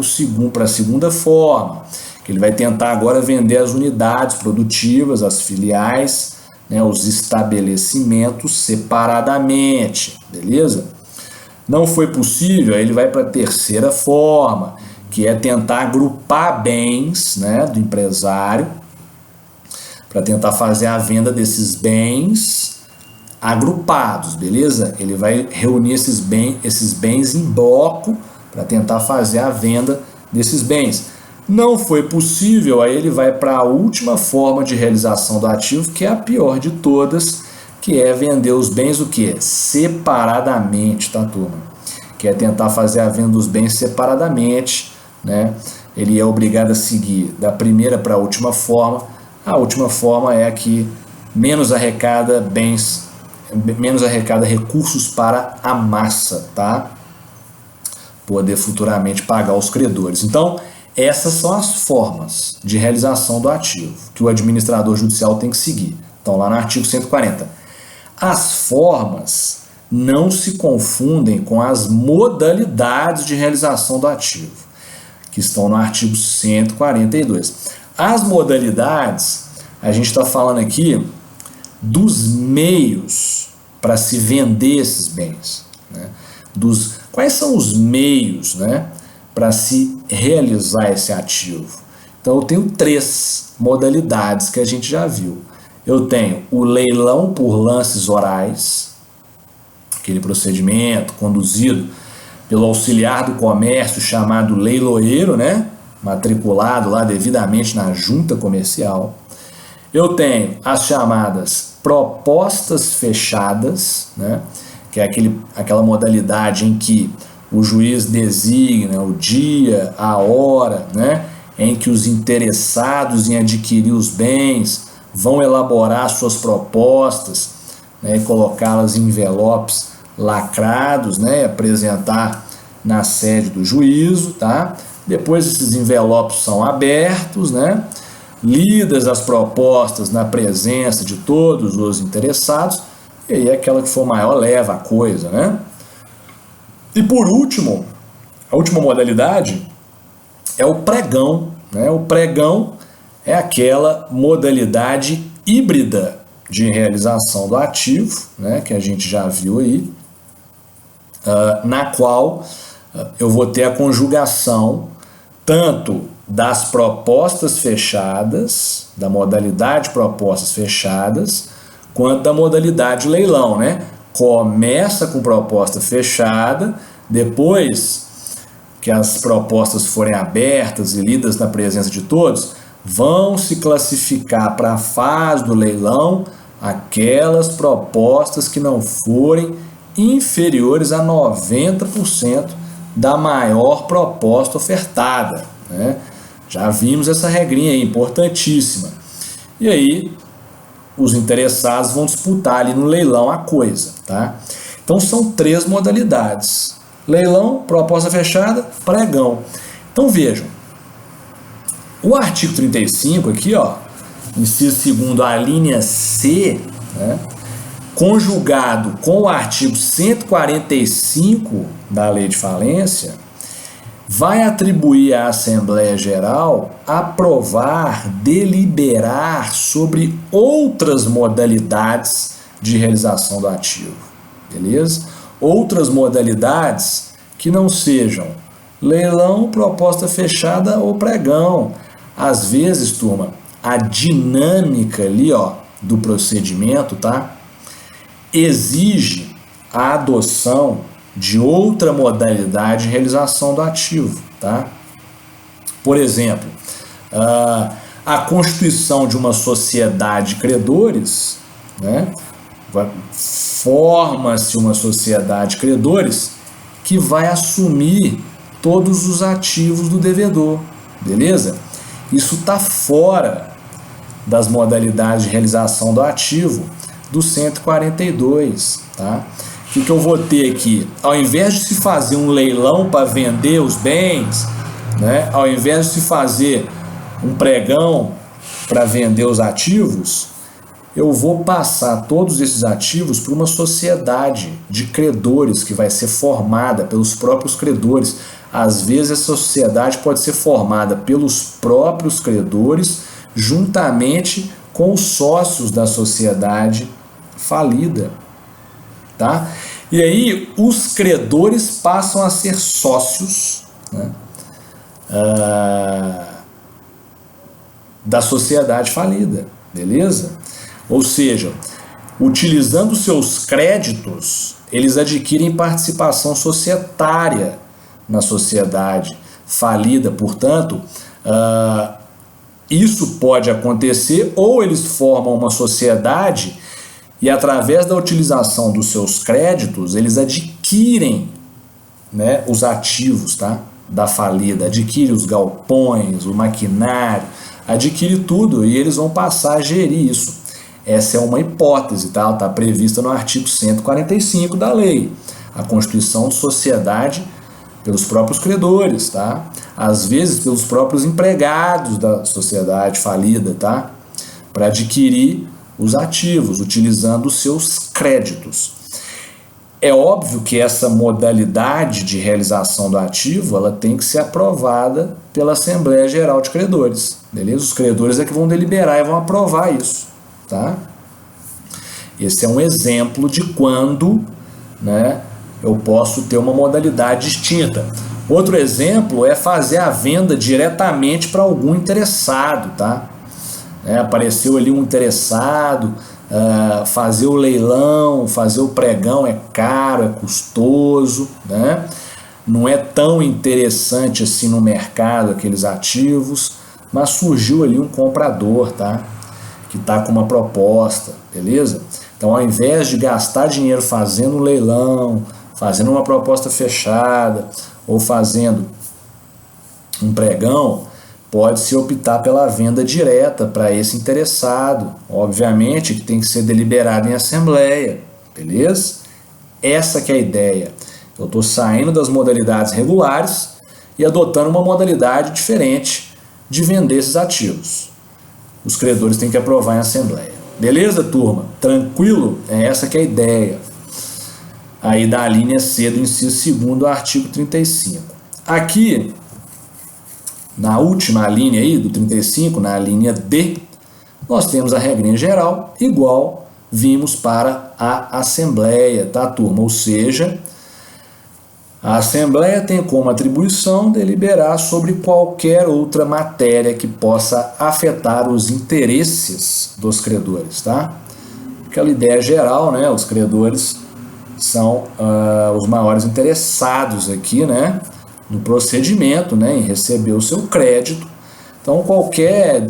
para a segunda forma, que ele vai tentar agora vender as unidades produtivas, as filiais, né, os estabelecimentos separadamente, beleza? Não foi possível, aí ele vai para a terceira forma, que é tentar agrupar bens, né, do empresário, para tentar fazer a venda desses bens agrupados, beleza? Ele vai reunir esses bens em bloco para tentar fazer a venda desses bens. Não foi possível, aí ele vai para a última forma de realização do ativo, que é a pior de todas, que é vender os bens o quê? Separadamente, tá, turma? Que é tentar fazer a venda dos bens separadamente, né? Ele é obrigado a seguir da primeira para a última forma. A última forma é a que menos arrecada recursos para a massa, tá? Poder futuramente pagar os credores. Então, essas são as formas de realização do ativo que o administrador judicial tem que seguir. Então, lá no artigo 140. As formas não se confundem com as modalidades de realização do ativo, que estão no artigo 142. As modalidades, a gente está falando aqui dos meios para se vender esses bens, né? Quais são os meios, né, para se realizar esse ativo? Então eu tenho 3 modalidades que a gente já viu. Eu tenho o leilão por lances orais, aquele procedimento conduzido pelo auxiliar do comércio chamado leiloeiro, né, matriculado lá devidamente na junta comercial. Eu tenho as chamadas propostas fechadas, né, que é aquela modalidade em que o juiz designa o dia, a hora, né, em que os interessados em adquirir os bens vão elaborar suas propostas, né, e colocá-las em envelopes lacrados, né, e apresentar na sede do juízo, tá? Depois esses envelopes são abertos, né, lidas as propostas na presença de todos os interessados, e aí aquela que for maior leva a coisa, né? E por último, a última modalidade é o pregão, né? O pregão é aquela modalidade híbrida de realização do ativo, né, que a gente já viu aí, na qual eu vou ter a conjugação tanto das propostas fechadas, da modalidade propostas fechadas, quanto da modalidade leilão, né? Começa com proposta fechada, Depois que as propostas forem abertas e lidas na presença de todos, vão se classificar para a fase do leilão aquelas propostas que não forem inferiores a 90% da maior proposta ofertada, né? Já vimos essa regrinha aí, importantíssima. E aí, os interessados vão disputar ali no leilão a coisa, tá? Então, são 3 modalidades: leilão, proposta fechada, pregão. Então, vejam, o artigo 35 aqui, ó, inciso 2º, a linha C, né, conjugado com o artigo 145 da Lei de Falência, vai atribuir à Assembleia Geral aprovar, deliberar sobre outras modalidades de realização do ativo, beleza? Outras modalidades que não sejam leilão, proposta fechada ou pregão. Às vezes, turma, a dinâmica ali, ó, do procedimento, tá, exige a adoção de outra modalidade de realização do ativo, tá? Por exemplo, a constituição de uma sociedade de credores, né? Forma-se uma sociedade de credores que vai assumir todos os ativos do devedor, beleza? Isso está fora das modalidades de realização do ativo do 142, tá? O que eu vou ter aqui? Ao invés de se fazer um leilão para vender os bens, né? Ao invés de se fazer um pregão para vender os ativos, eu vou passar todos esses ativos para uma sociedade de credores que vai ser formada pelos próprios credores. Às vezes essa sociedade pode ser formada pelos próprios credores juntamente com os sócios da sociedade falida, tá? E aí os credores passam a ser sócios, né, da sociedade falida, beleza? Ou seja, utilizando seus créditos, eles adquirem participação societária na sociedade falida. Portanto, isso pode acontecer, ou eles formam uma sociedade e, através da utilização dos seus créditos, eles adquirem, né, os ativos, tá, da falida, adquire os galpões, o maquinário, adquire tudo e eles vão passar a gerir isso. Essa é uma hipótese, tá? Está prevista no artigo 145 da lei. A constituição de sociedade pelos próprios credores, tá? Às vezes pelos próprios empregados da sociedade falida, tá? Para adquirir os ativos, utilizando os seus créditos. É óbvio que essa modalidade de realização do ativo, ela tem que ser aprovada pela Assembleia Geral de Credores, beleza? Os credores é que vão deliberar e vão aprovar isso, tá? Esse é um exemplo de quando, né, eu posso ter uma modalidade distinta. Outro exemplo é fazer a venda diretamente para algum interessado, tá? Apareceu ali um interessado, fazer o leilão, fazer o pregão é caro, é custoso, né? Não é tão interessante assim no mercado aqueles ativos, mas surgiu ali um comprador, tá? Que está com uma proposta, beleza? Então, ao invés de gastar dinheiro fazendo um leilão, fazendo uma proposta fechada ou fazendo um pregão, pode-se optar pela venda direta para esse interessado. Obviamente que tem que ser deliberado em assembleia, beleza? Essa que é a ideia. Eu estou saindo das modalidades regulares e adotando uma modalidade diferente de vender esses ativos. Os credores têm que aprovar em assembleia. Beleza, turma? Tranquilo? É essa que é a ideia. Aí da linha C do inciso 2º do artigo 35. Aqui, na última linha aí do 35, na linha D, nós temos a regrinha geral igual vimos para a Assembleia, tá, turma? Ou seja, a Assembleia tem como atribuição deliberar sobre qualquer outra matéria que possa afetar os interesses dos credores, tá? Aquela ideia geral, né? Os credores são os maiores interessados aqui, né, no procedimento, né, em receber o seu crédito. Então, qualquer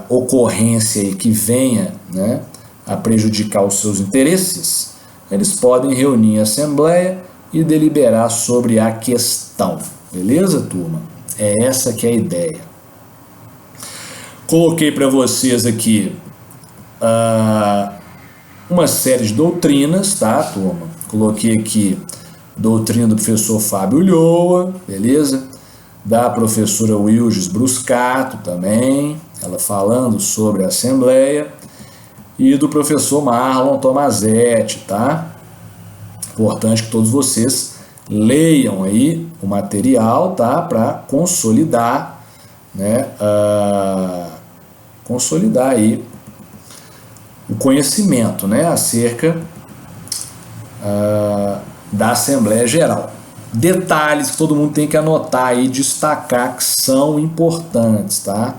ocorrência aí que venha, né, a prejudicar os seus interesses, eles podem reunir em assembleia e deliberar sobre a questão. Beleza, turma? É essa que é a ideia. Coloquei para vocês aqui uma série de doutrinas, tá, turma? Coloquei aqui doutrina do professor Fábio Ulloa, beleza? Da professora Wilges Bruscato também, ela falando sobre a Assembleia, e do professor Marlon Tomazetti, tá? Importante que todos vocês leiam aí o material, tá? Para consolidar, né? Consolidar aí o conhecimento, né? Acerca da Assembleia Geral. Detalhes que todo mundo tem que anotar aí, destacar que são importantes, tá?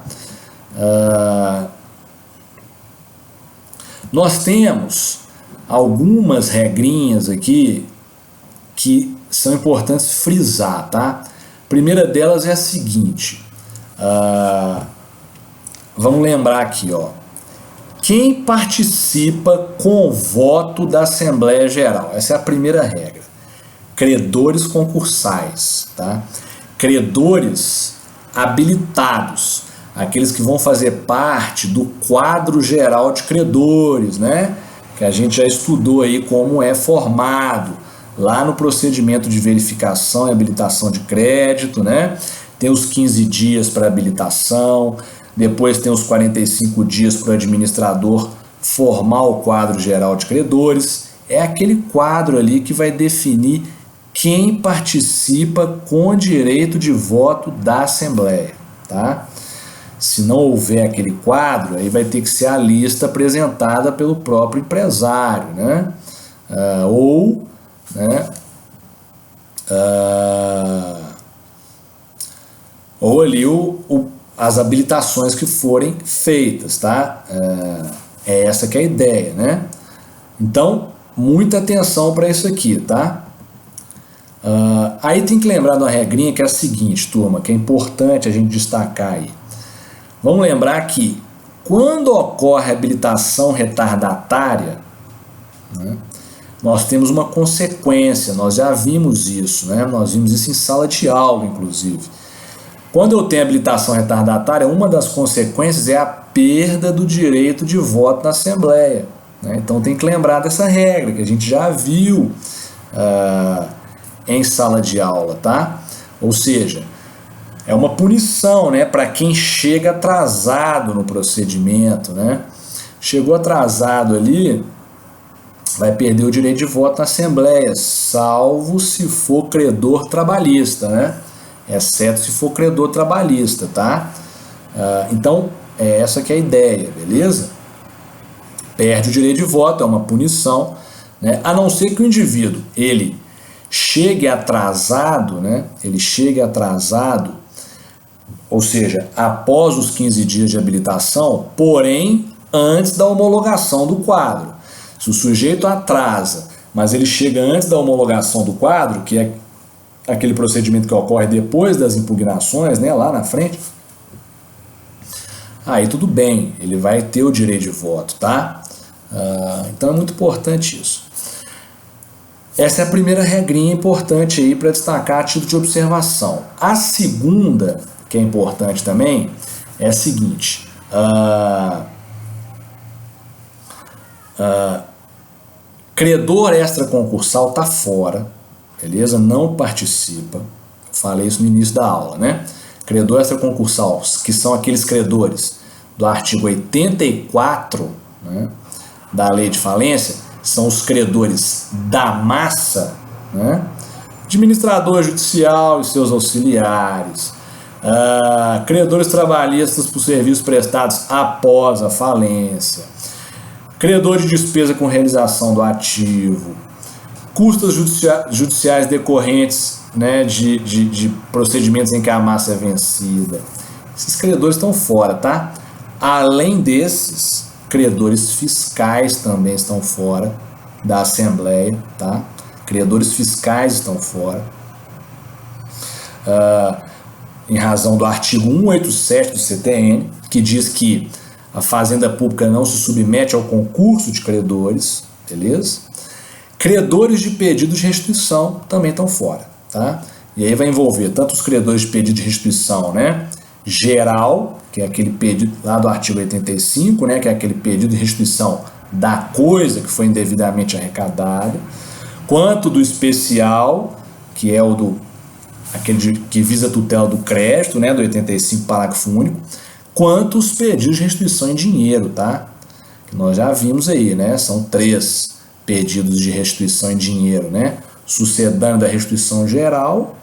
Nós temos algumas regrinhas aqui que são importantes frisar, tá? A primeira delas é a seguinte, vamos lembrar aqui, ó. Quem participa com o voto da Assembleia Geral? Essa é a primeira regra. Credores concursais, tá? Credores habilitados, aqueles que vão fazer parte do quadro geral de credores, né? Que a gente já estudou aí como é formado lá no procedimento de verificação e habilitação de crédito, né? Tem os 15 dias para habilitação, depois tem os 45 dias para o administrador formar o quadro geral de credores. É aquele quadro ali que vai definir quem participa com direito de voto da Assembleia, tá? Se não houver aquele quadro, aí vai ter que ser a lista apresentada pelo próprio empresário, né? Ou ali as habilitações que forem feitas, tá? É essa que é a ideia, né? Então, muita atenção para isso aqui, tá? Aí tem que lembrar de uma regrinha que é a seguinte, turma, que é importante a gente destacar aí. Vamos lembrar que quando ocorre habilitação retardatária, né, nós temos uma consequência, nós já vimos isso, né? Nós vimos isso em sala de aula, inclusive. Quando eu tenho habilitação retardatária, uma das consequências é a perda do direito de voto na Assembleia, né? Então tem que lembrar dessa regra, que a gente já viu em sala de aula, tá? Ou seja, é uma punição, né, para quem chega atrasado no procedimento, né? Chegou atrasado ali, vai perder o direito de voto na Assembleia, salvo se for credor trabalhista, né? Exceto se for credor trabalhista, tá? Então, é essa que é a ideia, beleza? Perde o direito de voto, é uma punição, né? A não ser que o indivíduo, ele chegue atrasado, né? Ele chegue atrasado, ou seja, após os 15 dias de habilitação, porém, antes da homologação do quadro. Se o sujeito atrasa, mas ele chega antes da homologação do quadro, que é aquele procedimento que ocorre depois das impugnações, né, lá na frente, aí tudo bem, ele vai ter o direito de voto, tá? Então é muito importante isso. Essa é a primeira regrinha importante aí para destacar a título de observação. A segunda, que é importante também, é a seguinte: credor extraconcursal está fora, beleza? Não participa. Falei isso no início da aula, né? Credor extraconcursal, que são aqueles credores do artigo 84, né, da Lei de Falência, são os credores da massa, né? Administrador judicial e seus auxiliares, credores trabalhistas por serviços prestados após a falência, credor de despesa com realização do ativo, custas judiciais decorrentes, né, de procedimentos em que a massa é vencida. Esses credores estão fora, tá? Além desses, credores fiscais também estão fora, da Assembleia, tá? Credores fiscais estão fora. Em razão do artigo 187 do CTN, que diz que a Fazenda Pública não se submete ao concurso de credores, beleza? Credores de pedido de restituição também estão fora, tá? E aí vai envolver tanto os credores de pedido de restituição, né, geral, que é aquele pedido lá do artigo 85, né, que é aquele pedido de restituição da coisa que foi indevidamente arrecadada, quanto do especial, que é aquele que visa a tutela do crédito, né, do 85, parágrafo único, quanto os pedidos de restituição em dinheiro, tá? Que nós já vimos aí, né? São 3 pedidos de restituição em dinheiro, né? Sucedâneo da restituição geral,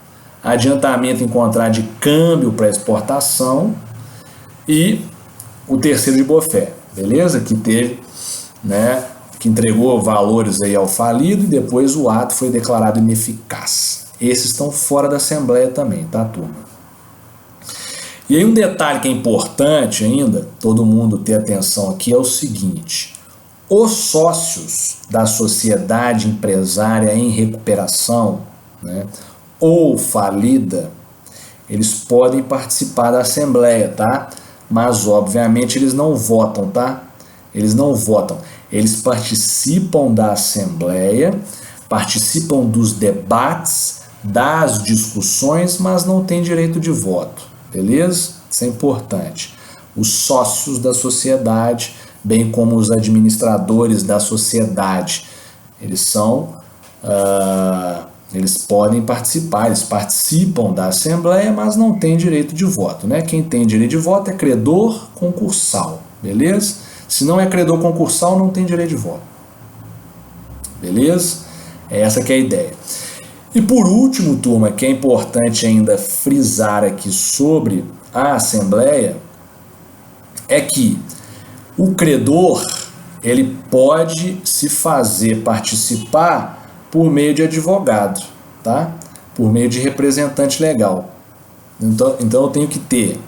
adiantamento em contrato de câmbio para exportação e o terceiro de boa-fé, beleza? Que teve, né, que entregou valores aí ao falido e depois o ato foi declarado ineficaz. Esses estão fora da Assembleia também, tá, turma? E aí um detalhe que é importante ainda, todo mundo ter atenção aqui, é o seguinte: os sócios da sociedade empresária em recuperação, né, ou falida, eles podem participar da Assembleia, tá? Mas, obviamente, eles não votam, tá? Eles não votam. Eles participam da Assembleia, participam dos debates, das discussões, mas não têm direito de voto, beleza? Isso é importante. Os sócios da sociedade, bem como os administradores da sociedade, eles podem participar, eles participam da Assembleia, mas não têm direito de voto, né? Quem tem direito de voto é credor concursal, beleza? Se não é credor concursal, não tem direito de voto, beleza? Essa que é a ideia. E por último, turma, que é importante ainda frisar aqui sobre a Assembleia, é que o credor, ele pode se fazer participar por meio de advogado, tá? Por meio de representante legal. Então eu tenho que ter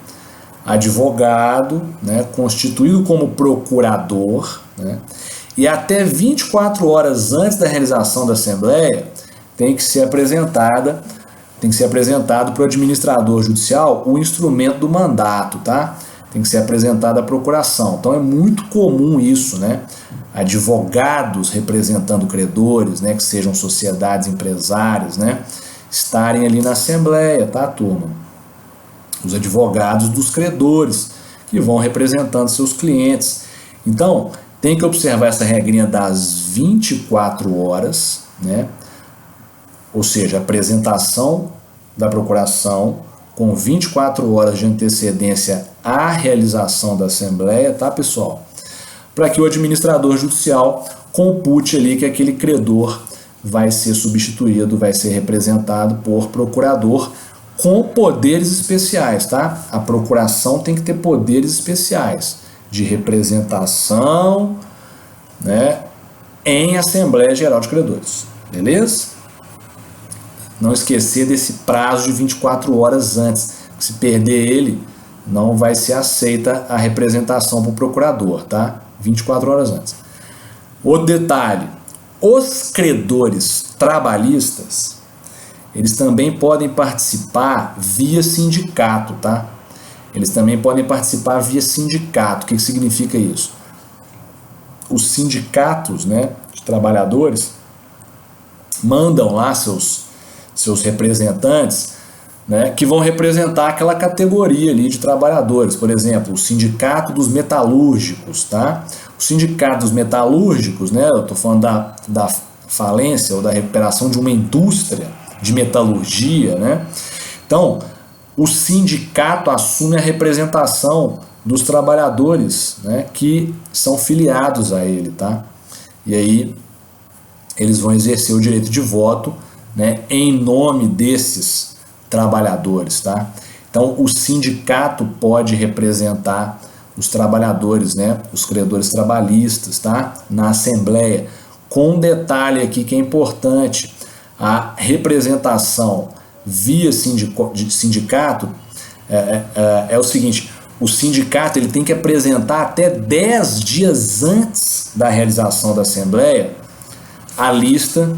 advogado, né, constituído como procurador, né, e até 24 horas antes da realização da Assembleia tem que ser apresentado para o administrador judicial o instrumento do mandato, tá? Tem que ser apresentada a procuração. Então é muito comum isso, né? Advogados representando credores, né, que sejam sociedades empresárias, né, estarem ali na Assembleia, tá, turma? Os advogados dos credores, que vão representando seus clientes. Então, tem que observar essa regrinha das 24 horas, né? Ou seja, apresentação da procuração com 24 horas de antecedência à realização da Assembleia, tá, pessoal? Para que o administrador judicial compute ali que aquele credor vai ser substituído, vai ser representado por procurador com poderes especiais, tá? A procuração tem que ter poderes especiais de representação, né, em Assembleia Geral de Credores, beleza? Não esquecer desse prazo de 24 horas antes. Se perder ele, não vai ser aceita a representação para o procurador, tá? 24 horas antes. Outro detalhe: os credores trabalhistas, eles também podem participar via sindicato, tá? Eles também podem participar via sindicato. O que significa isso? Os sindicatos, né, de trabalhadores mandam lá seus representantes, né, que vão representar aquela categoria ali de trabalhadores. Por exemplo, o sindicato dos metalúrgicos, tá? O sindicato dos metalúrgicos, né, eu estou falando da falência ou da recuperação de uma indústria de metalurgia, né? Então, o sindicato assume a representação dos trabalhadores, né, que são filiados a ele, tá? E aí eles vão exercer o direito de voto, né, em nome desses trabalhadores, tá? Então, o sindicato pode representar os trabalhadores, né, os credores trabalhistas, tá? Na Assembleia. Com um detalhe aqui que é importante: a representação via sindicato é o seguinte: o sindicato ele tem que apresentar até 10 dias antes da realização da Assembleia a lista,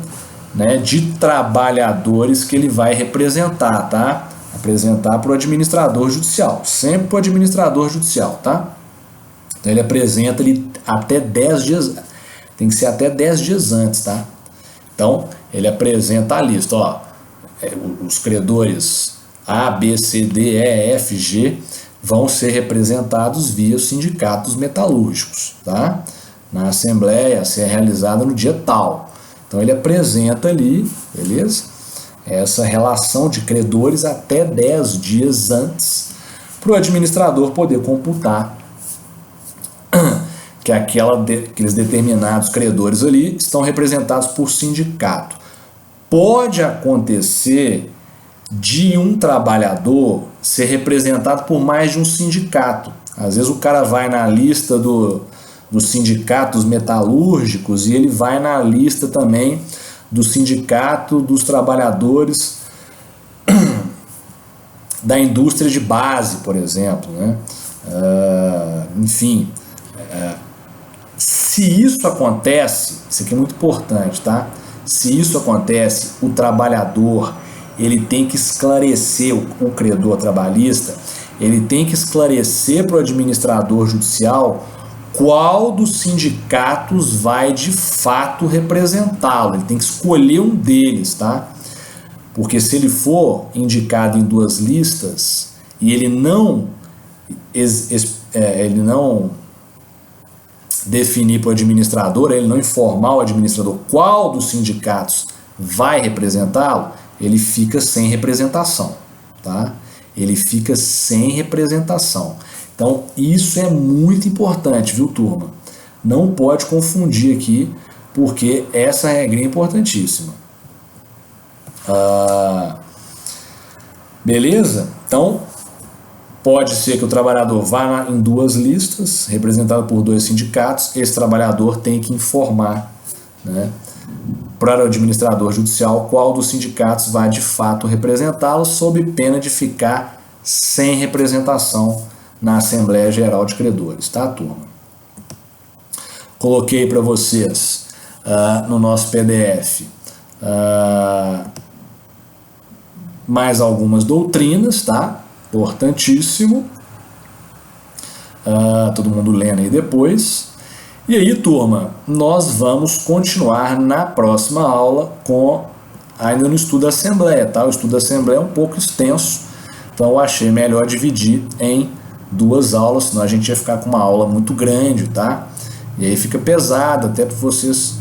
né, de trabalhadores que ele vai representar, tá? Apresentar para o administrador judicial, sempre para o administrador judicial, tá? Então ele apresenta ele até 10 dias, tem que ser até 10 dias antes, tá? Então ele apresenta a lista, ó, os credores A, B, C, D, E, F, G vão ser representados via os sindicatos metalúrgicos, tá? Na assembleia a ser realizada no dia tal. Então ele apresenta ali, beleza? Essa relação de credores até 10 dias antes para o administrador poder computar que aqueles determinados credores ali estão representados por sindicato. Pode acontecer de um trabalhador ser representado por mais de um sindicato. Às vezes o cara vai na lista dos sindicatos metalúrgicos e ele vai na lista também do sindicato dos trabalhadores da indústria de base, por exemplo, né? Enfim, se isso acontece, isso aqui é muito importante, tá? Se isso acontece, o trabalhador ele tem que esclarecer, o credor trabalhista, ele tem que esclarecer para o administrador judicial qual dos sindicatos vai de fato representá-lo. Ele tem que escolher um deles, tá? Porque se ele for indicado em duas listas e ele não definir para o administrador, ele não informar o administrador qual dos sindicatos vai representá-lo, ele fica sem representação, tá? Ele fica sem representação. Então, isso é muito importante, viu, turma? Não pode confundir aqui, porque essa regra é importantíssima. Beleza? Então, pode ser que o trabalhador vá em duas listas, representado por dois sindicatos, esse trabalhador tem que informar, né, para o administrador judicial qual dos sindicatos vai de fato representá-lo, sob pena de ficar sem representação na Assembleia Geral de Credores, tá, turma? Coloquei para vocês no nosso PDF mais algumas doutrinas, tá? Importantíssimo. Todo mundo lendo aí depois. E aí, turma, nós vamos continuar na próxima aula ainda no estudo da Assembleia, tá? O estudo da Assembleia é um pouco extenso, então eu achei melhor dividir em duas aulas, senão a gente ia ficar com uma aula muito grande, tá? E aí fica pesado até para vocês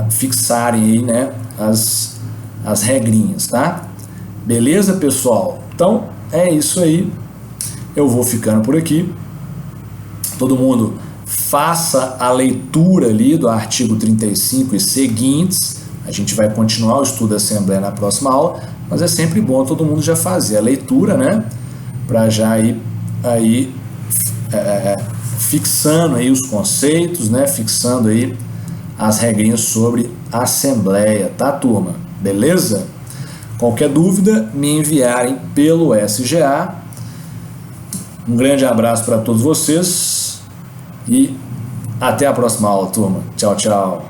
fixarem aí, né, as regrinhas, tá? Beleza, pessoal? Então, é isso aí. Eu vou ficando por aqui. Todo mundo faça a leitura ali do artigo 35 e seguintes. A gente vai continuar o estudo da Assembleia na próxima aula, mas é sempre bom todo mundo já fazer a leitura, né? Para já ir aí fixando aí os conceitos, né? Fixando aí as regrinhas sobre a Assembleia, tá, turma? Beleza? Qualquer dúvida, me enviarem pelo SGA. Um grande abraço para todos vocês e até a próxima aula, turma. Tchau, tchau.